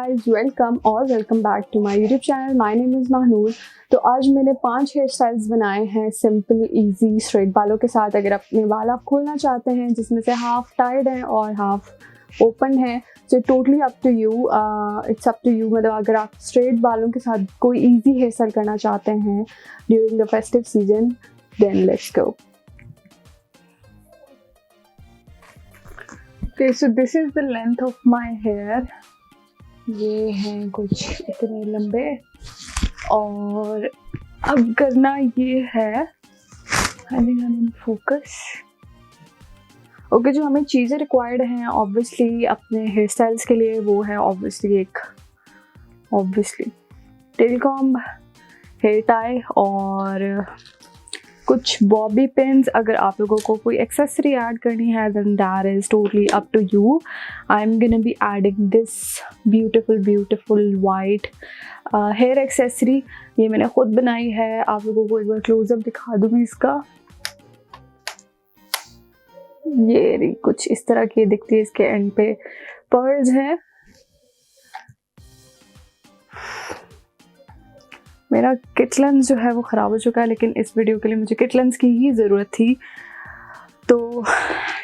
Guys, welcome back to my YouTube channel. My name is Mahnoor. तो आज मैंने 5 hair styles बनाए हैं सिंपल इजी स्ट्रेट बालों के साथ। अगर अपने बाल आप खोलना चाहते हैं जिसमें से हाफ टाइड है और हाफ ओपन है, so totally up to you, it's up to you. मतलब अगर आप स्ट्रेट बालों के साथ कोई इजी हेयर स्टाइल करना चाहते हैं during the festive season, then let's go. Okay, so this is the length of my hair. ये हैं कुछ इतने लंबे, और अब करना ये है, I think I am focus. Okay, जो हमें चीज़ें रिक्वायर्ड हैं ऑब्वियसली अपने हेयर स्टाइल्स के लिए, वो है obviously tail comb, hair tie और कुछ बॉबी पिन्स। अगर आप लोगों को कोई एक्सेसरी ऐड करनी है then that is totally up to you. I am gonna be adding this beautiful white hair accessory. ये मैंने खुद बनाई है। आप लोगों को एक बार क्लोजअप दिखा दूँगी इसका। ये कुछ इस तरह की दिखती है, इसके एंड पे पर्ल्स हैं। मेरा किट लेंस जो है वो ख़राब हो चुका है, लेकिन इस वीडियो के लिए मुझे किट लेंस की ही ज़रूरत थी। तो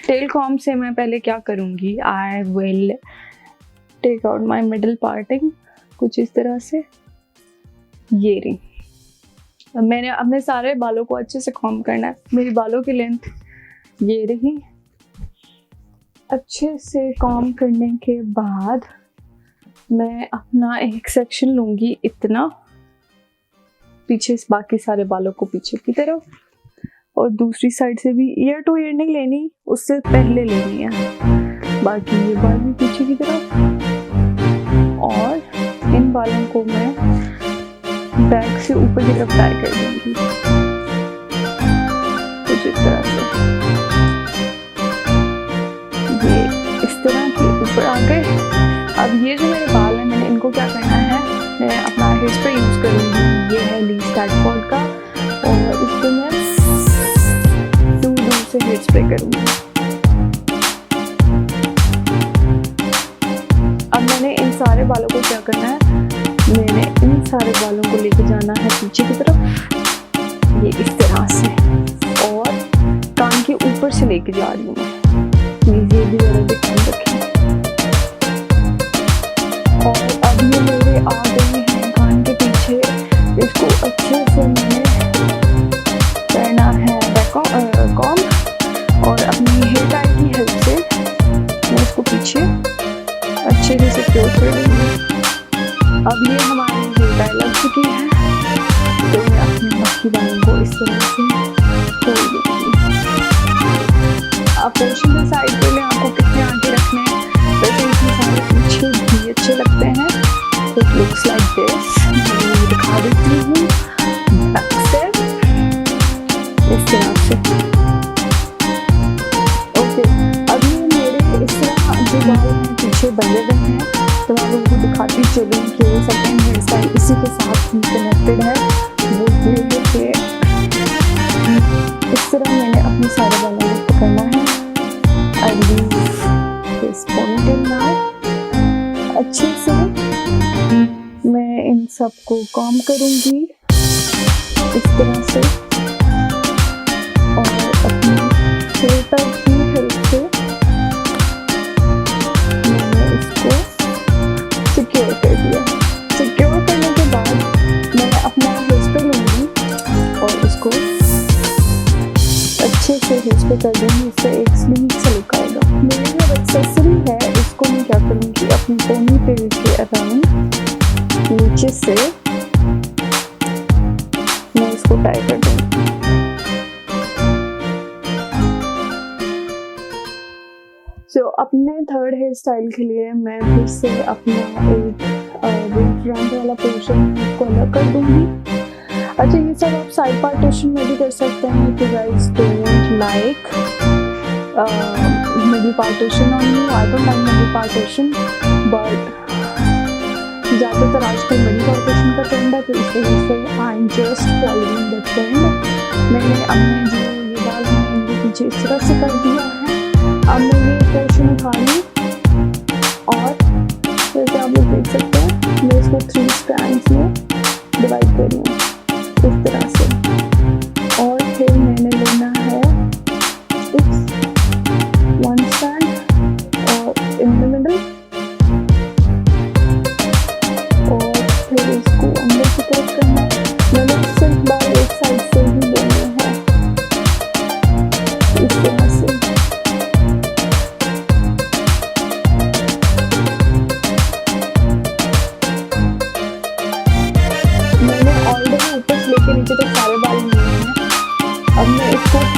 टेल कॉम्ब से मैं पहले क्या करूँगी, I will take out my middle parting कुछ इस तरह से। ये रही, मैंने अपने सारे बालों को अच्छे से कॉम्ब करना है। मेरी बालों की लेंथ ये रही। अच्छे से कॉम्ब करने के बाद मैं अपना एक सेक्शन लूँगी इतना पीछे, बाकी सारे बालों को पीछे की तरफ, और दूसरी साइड से भी ईयर टू ईयर नहीं लेनी, उससे पहले लेनी है। बाकी ये बाल भी पीछे की तरफ, और इन बालों को मैं बैक से ऊपर की तरफ टाई कर दूंगी कुछ इस तरह से। ये इस तरह के ऊपर आ गए। अब ये जो मेरे बाल हैं, मैंने इनको क्या करना है, मैं अपना हेयर स्प्रे यूज़ करूँगी। ये है लीफ कैटफॉल का, और इसको मैं दूर से हेयर स्प्रे करूँगी। अब मैंने इन सारे बालों को क्या करना है, मैंने इन सारे बालों को लेके जाना है पीछे की तरफ, ये इस तरह से, और कान के ऊपर से लेके जा रही हूँ मैं। प्लीज़ ये भी ज़रा ध्यान रखें। और अब ये मेरे आ गए हैं कान के पीछे। इसको अच्छे से मैंने करना है कॉम्ब, और अपनी हेयर टाई की हेल्प से मैं इसको पीछे अच्छे से सिक्योर कर दूँगी। अब ये हमारी हेयर टाई लग चुकी है, तो मैं अपने बाकी बालों को इस तरह से खोल दूँगी। अब पोर्शन के साइड के लिए आपको कितने आगे रखने हैं, वैसे इसमें सारे पीछे भी अच्छे लगते हैं। It looks like this. मैं दिखा देती हूँ बैक से इस तरह से। ओके, अब ये मेरे इस तरह जो बाल पीछे बंधे हुए हैं, तो मैं लोगों को दिखाती चलूँ कि सेकंड हेयर स्टाइल इसी के साथ ही कनेक्टेड है। वो ये है कि इस तरह मैंने अपने सारे बालों को पकड़ना है। I leave this ponytail now. अच्छे से मैं इन सब को कॉम्ब करूँगी इस तरह से, और अपनी हेयर टाई की हेल्प से मैंने इसको सिक्योर कर दिया। सिक्योर करने के बाद मैं अपना हेयर स्प्रे लूँगी और इसको अच्छे से हेयर स्प्रे कर दूँगी। इससे एक स्लीक से लुक आएगा। मेरी जो एक्सेसरी है इसको मैं क्या करूँगी, अपनी पोनी टेल के अराउंड नीचे से मैं इसको टाई कर दूँगी। सो अपने थर्ड हेयर स्टाइल के लिए मैं फिर से अपना एक फ्रंट वाला पोर्शन इसको अलग कर दूँगी। अच्छा, ये सब आप साइड पार्टीशन में भी कर सकते हैं कि guys don't like middle partition on you. I don't like middle partition, but ज़्यादातर आजकल मिडिल पार्टीशन का ट्रेंड है, तो इस वजह से I am just following the trend. मैंने अपने जो ये बाल हैं इनके पीछे इस तरह से कर दिया है। अब मैं ये पोर्शन उठा लूँ, और जैसे आप लोग देख सकते हैं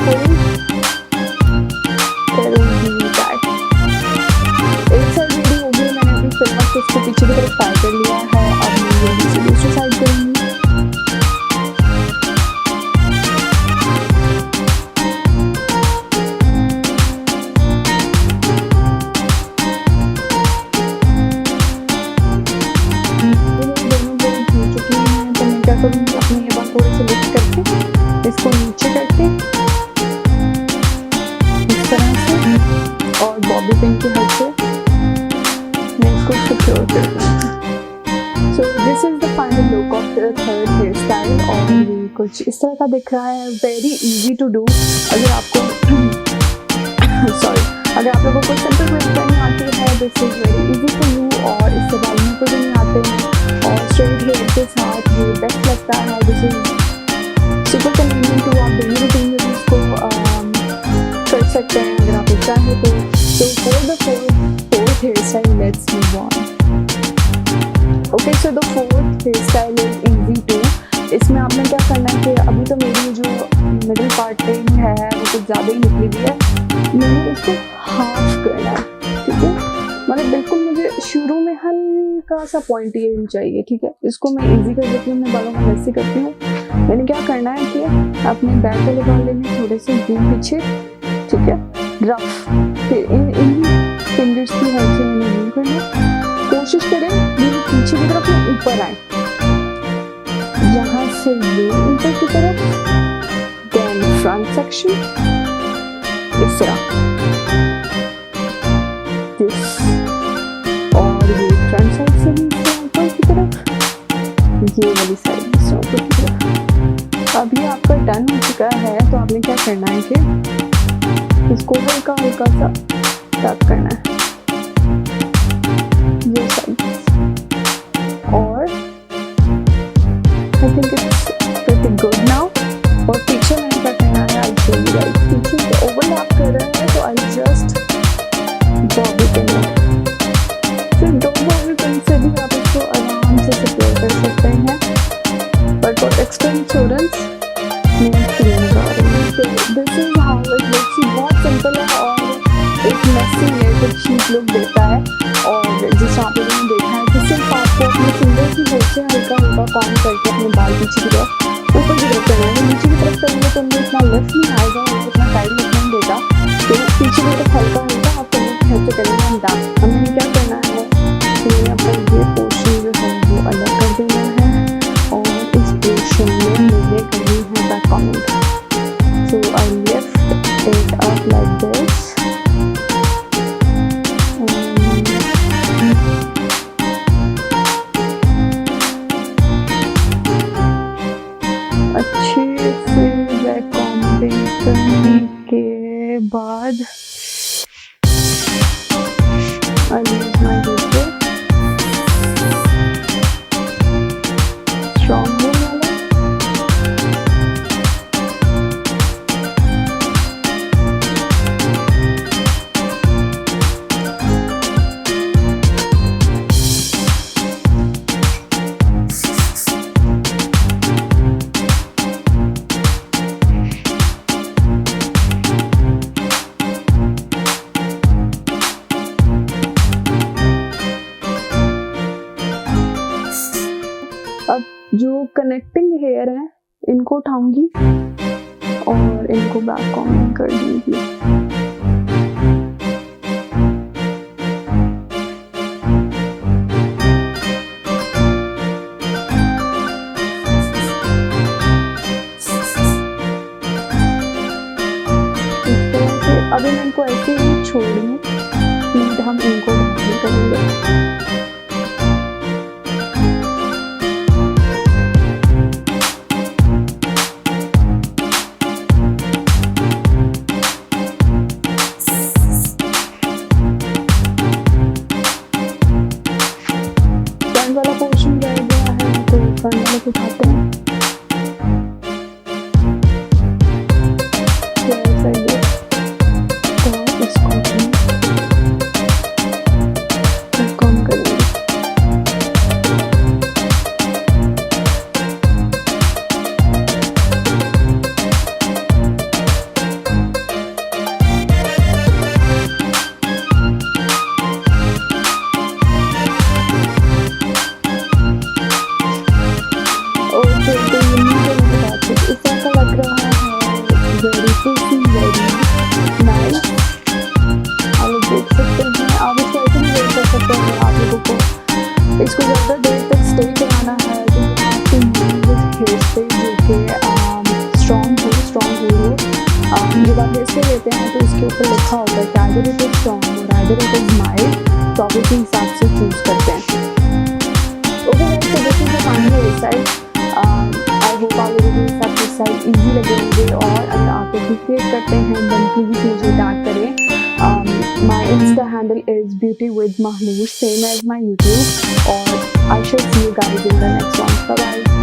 करूँगी टाई। एक साइड रेडी हो गई, मैंने अभी फिलहाल इसको पीछे की तरफ टाई कर लिया है। अब मैं जल्दी से दूसरी साइड करूँगी। करूँगी अपने ये बाल थोड़े से लिफ्ट करके इसको नीचे करके इस तरह से, और बॉबी पिन की हेल्प से मैं इसको सिक्योर कर दूँगी। So this is the final look of the third hairstyle, और ये कुछ इस तरह का दिख रहा है। Very easy to do. अगर आपको सॉरी अगर आप लोगों को सिंपल हेयर स्टाइल आती है, this is very easy for you. और इससे बाल मुझे भी नहीं आते हैं, और स्ट्रेट हेयर के साथ ये बेस्ट लगता है। This is super convenient to आप डेली रूटीन में भी इसको कर सकते हैं अगर आप चाहें तो। So for the fourth hairstyle let's move on. Okay, so the fourth hairstyle is easy to. इसमें आपने क्या करना है कि अभी तो मेरी जो मिडिल पार्टिंग है वो कुछ ज़्यादा ही निकली हुई है, मैंने इसको हाफ करना है। ठीक है, मतलब बिल्कुल मुझे शुरू में हल्का सा पॉइंट एंड चाहिए। ठीक है, इसको मैं इजी कर देती हूँ, मैं बालों में वैसे करती हूँ। मैंने क्या करना है कि अपने बैक वाले बाल लेने थोड़े से दूर पीछे, ठीक है, रफ, फिर इन फिंगर्स की हेल्प से मैंने यूँ करना। कोशिश करें मेरे पीछे की तरफ ऊपर आए, यहाँ से ये ऊपर की तरफ, देन फ्रंट सेक्शन इस तरह, और ये फ्रंट साइड से भी ऊपर की तरफ, ये वाली साइड से ऊपर की तरफ। अब ये आपका डन हो चुका है, तो आपने क्या करना है कि इसको हल्का हल्का सा टक करना है ये साइड, और I think it's pretty good now. और पीछे मैंने क्या करना है, आई शो यू गाइस, पीछे से ओवरलैप कर रहा है, तो I just bobby pin it. फिर दो बॉबी पिन से भी आप इसको आराम से सिक्योर कर सकते हैं, बट फॉर एक्सपीरियंस स्टूडेंट्स मैं क्रीम कर रही हूँ। तो this is how it looks. बहुत सिंपल है और एक मेसी नेटिव शीट लुक देता है। और जिस आप लोगों ने देखा है कि सिर्फ आपको अपने फिंगर की हेल्प से हल्का हल्का कॉम करके अपने बाल पीछे की तरफ ऊपर की तरफ करना है। नीचे की तरफ करेंगे तो उनमें इतना लिफ्ट नहीं आएगा और इतना टाइट लुक नहीं देगा। तो पीछे की तरफ हल्का हल्का आप फिंगर की हेल्प से करेंगे। हमें क्या करना है, यहाँ पर ये पोर्शन जो है वो अलग कर देना है, और इस पोर्शन में मुझे करनी है back comment. So I lift it up like this, अच्छे से बैक कॉमेंट करने के बाद I use my heater, strong wool वाला, अब जो कनेक्टिंग हेयर है इनको उठाऊंगी और इनको बैक कॉम्बिंग कर दूंगी। अभी मैं इनको ऐसे ही छोड़ दूँ, फिर हम इनको भी करेंगे। फ्रंट वाला पोर्शन रह गया है तो फ्रंट वाले को उठाते हैं। तो इसको जब आप हेयर स्टाइल लेते हैं तो इसके ऊपर लिखा होता है कि आइदर इट इज स्ट्रॉन्ग और आइदर इट इज माइल्ड, तो आप उसी हिसाब से चूज करते हैं। Okay guys, so this is the final hairstyle. I hope आप लोगों को सब हेयरस्टाइल इजी लगे होंगे, और अगर आप लोग भी क्रिएट करते हैं देन प्लीज मुझे टैग करें। My Insta handle is beauty with Mahnoor, same as my YouTube, और I shall see you guys in the next one. Bye bye.